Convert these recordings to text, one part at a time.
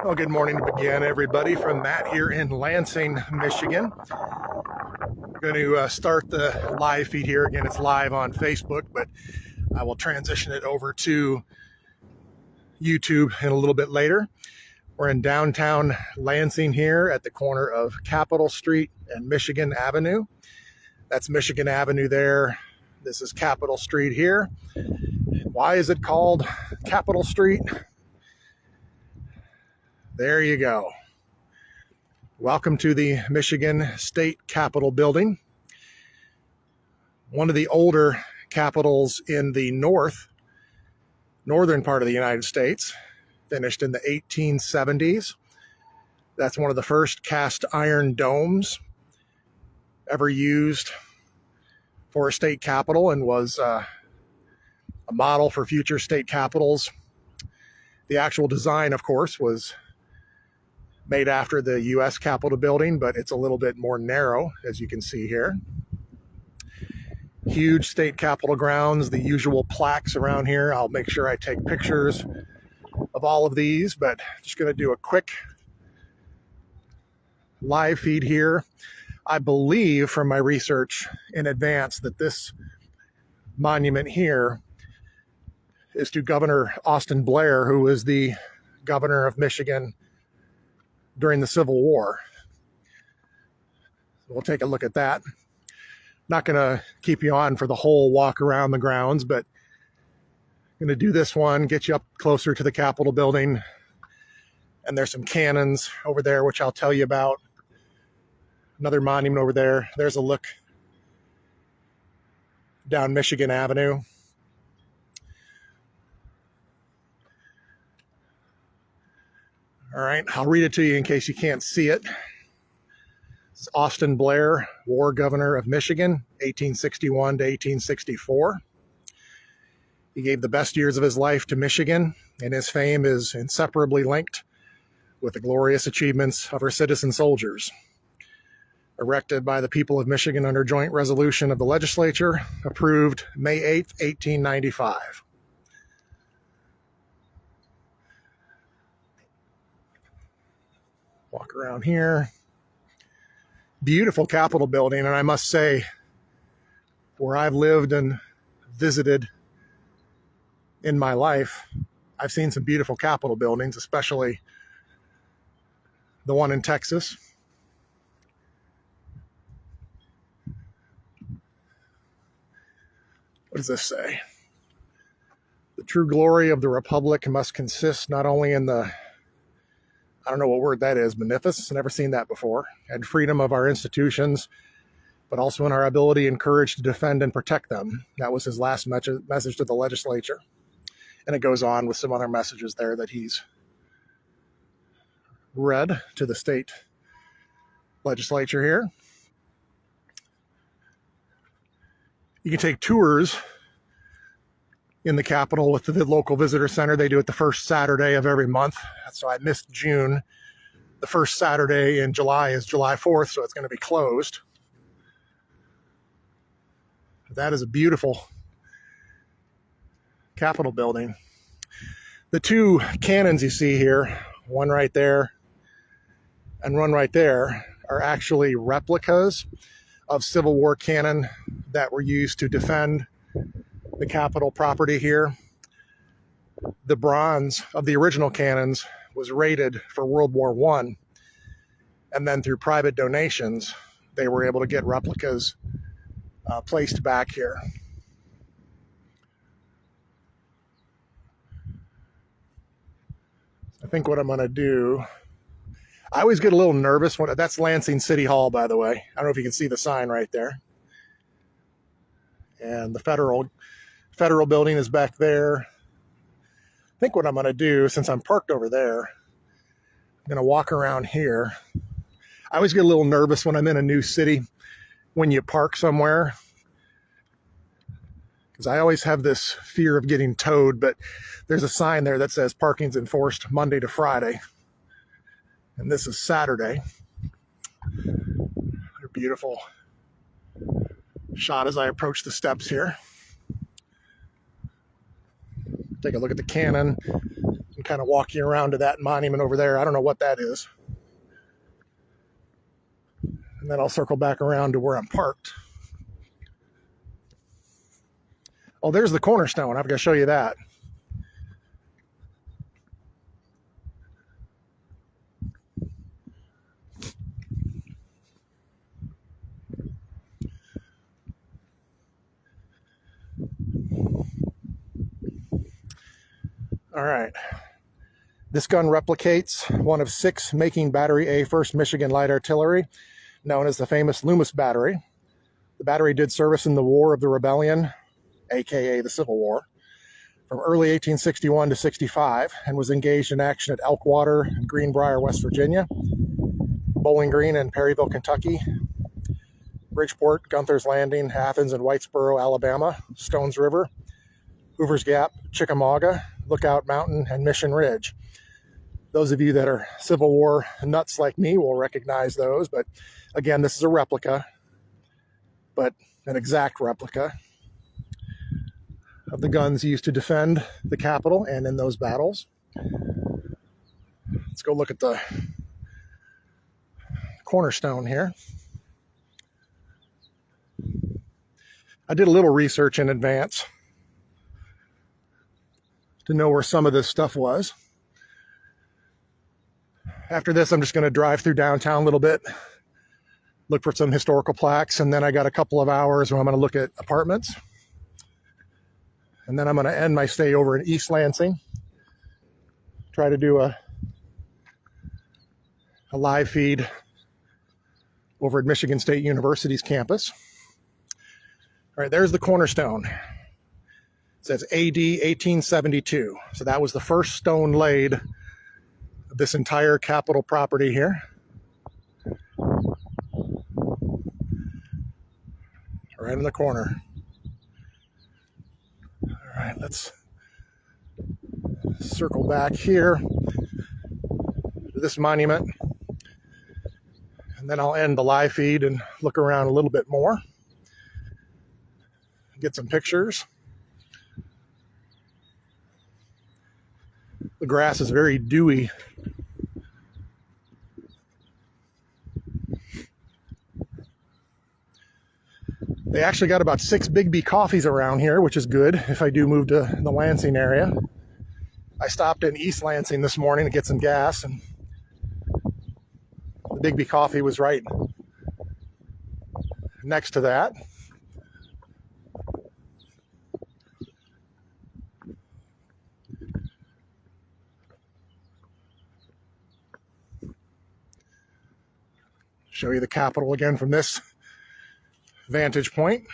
Well, good morning to begin, everybody, from Matt here in Lansing, Michigan. Going to start the live feed here. Again, it's live on Facebook, but I will transition it over to YouTube in a little bit later. We're in downtown Lansing here at the corner of Capitol Street and Michigan Avenue. That's Michigan Avenue there. This is Capitol Street here. Why is it called Capitol Street? There you go. Welcome to the Michigan State Capitol building. One of the older capitols in the northern part of the United States, finished in the 1870s. That's one of the first cast iron domes ever used for a state capitol and was a model for future state capitals. The actual design, of course, was made after the U.S. Capitol building, but it's a little bit more narrow, as you can see here. Huge state capitol grounds, the usual plaques around here. I'll make sure I take pictures of all of these, but just going to do a quick live feed here. I believe from my research in advance that this monument here is to Governor Austin Blair, who was the governor of Michigan during the Civil War. We'll take a look at that. Not going to keep you on for the whole walk around the grounds, but I'm going to do this one, get you up closer to the Capitol building. And there's some cannons over there, which I'll tell you about. Another monument over there. There's a look down Michigan Avenue. All right, I'll read it to you in case you can't see it. It's Austin Blair, war governor of Michigan, 1861 to 1864. He gave the best years of his life to Michigan, and his fame is inseparably linked with the glorious achievements of her citizen soldiers. Erected by the people of Michigan under joint resolution of the legislature, approved May 8, 1895. Walk around here. Beautiful Capitol building, and I must say, where I've lived and visited in my life, I've seen some beautiful Capitol buildings, especially the one in Texas. What does this say? The true glory of the Republic must consist not only in the, I don't know what word that is, beneficence, never seen that before, and freedom of our institutions, but also in our ability and courage to defend and protect them. That was his last message to the legislature. And it goes on with some other messages there that he's read to the state legislature here. You can take tours in the Capitol with the local visitor center. They do it the first Saturday of every month. So I missed June. The first Saturday in July is July 4th, so it's going to be closed. That is a beautiful Capitol building. The two cannons you see here, one right there and one right there, are actually replicas of Civil War cannon that were used to defend the Capitol property here. The bronze of the original cannons was rated for World War I, and then through private donations, they were able to get replicas placed back here. I think what I'm going to do, I always get a little nervous when, that's Lansing City Hall, by the way. I don't know if you can see the sign right there. And the federal building is back there. I think what I'm going to do, since I'm parked over there, I'm going to walk around here. I always get a little nervous when I'm in a new city, when you park somewhere, because I always have this fear of getting towed, but there's a sign there that says parking's enforced Monday to Friday. And this is Saturday. A beautiful shot as I approach the steps here. Take a look at the cannon. and kind of walk you around to that monument over there. I don't know what that is. And then I'll circle back around to where I'm parked. Oh, there's the cornerstone. I've got to show you that. All right. This gun replicates one of 6 making Battery A 1st Michigan Light Artillery, known as the famous Loomis Battery. The battery did service in the War of the Rebellion, aka the Civil War, from early 1861 to 65, and was engaged in action at Elkwater and Greenbrier, West Virginia, Bowling Green and Perryville, Kentucky, Bridgeport, Gunther's Landing, Athens and Whitesboro, Alabama, Stones River, Hoover's Gap, Chickamauga, Lookout Mountain, and Mission Ridge. Those of you that are Civil War nuts like me will recognize those, but again, this is a replica, but an exact replica of the guns used to defend the Capitol and in those battles. Let's go look at the cornerstone here. I did a little research in advance to know where some of this stuff was. After this, I'm just going to drive through downtown a little bit, look for some historical plaques, and then I got a couple of hours where I'm going to look at apartments. And then I'm going to end my stay over in East Lansing, try to do a live feed over at Michigan State University's campus. All right, there's the cornerstone. It says AD 1872. So that was the first stone laid of this entire Capitol property here. Right in the corner. All right, let's circle back here to this monument. And then I'll end the live feed and look around a little bit more. Get some pictures. The grass is very dewy. They actually got about 6 Big B coffees around here, which is good if I do move to the Lansing area. I stopped in East Lansing this morning to get some gas, and the Big B coffee was right next to that. Show you the Capitol again from this vantage point.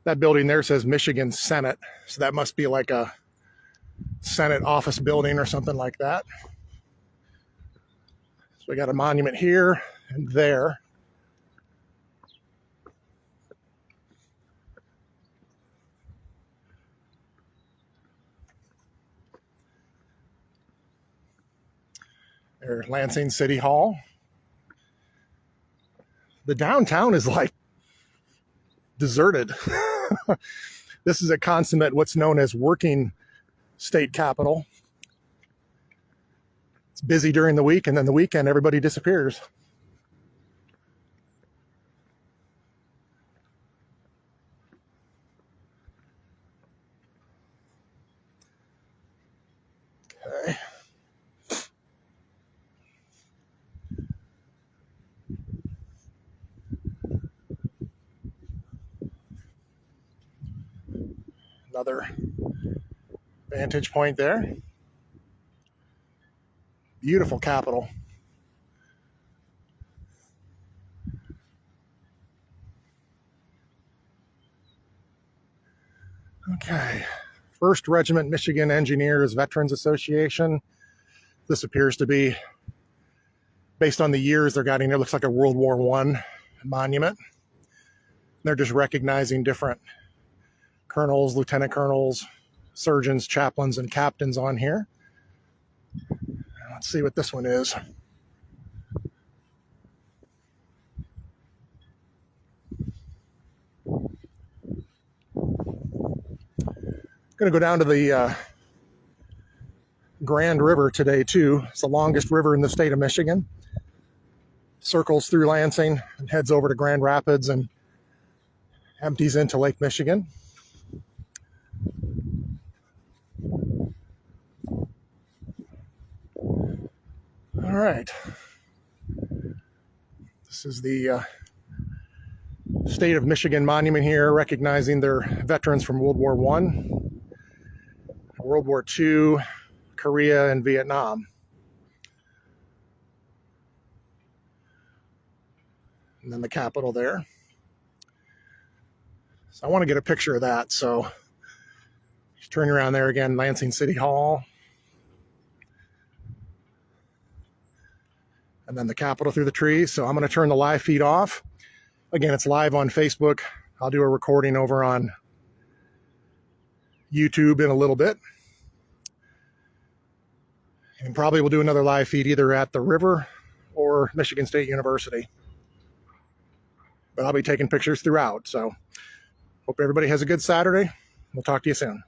That building there says Michigan Senate, so that must be like a Senate office building or something like that. So we got a monument here and there. There's Lansing City Hall. The downtown is like deserted. This is a consummate what's known as working state capital. It's busy during the week, and then the weekend everybody disappears. Okay. Another vantage point there. Beautiful Capitol. Okay. 1st Regiment Michigan Engineers Veterans Association. This appears to be, based on the years they're getting, it looks like a World War I monument. They're just recognizing different colonels, lieutenant colonels, surgeons, chaplains, and captains on here. Let's see what this one is. Going to go down to the Grand River today too. It's the longest river in the state of Michigan. Circles through Lansing and heads over to Grand Rapids and empties into Lake Michigan. All right. This is the State of Michigan monument here, recognizing their veterans from World War I, World War II, Korea, and Vietnam. And then the Capitol there. So I want to get a picture of that. So turn around there again, Lansing City Hall. And then the Capitol through the trees. So I'm going to turn the live feed off. Again, it's live on Facebook. I'll do a recording over on YouTube in a little bit. And probably we'll do another live feed either at the river or Michigan State University. But I'll be taking pictures throughout. So hope everybody has a good Saturday. We'll talk to you soon.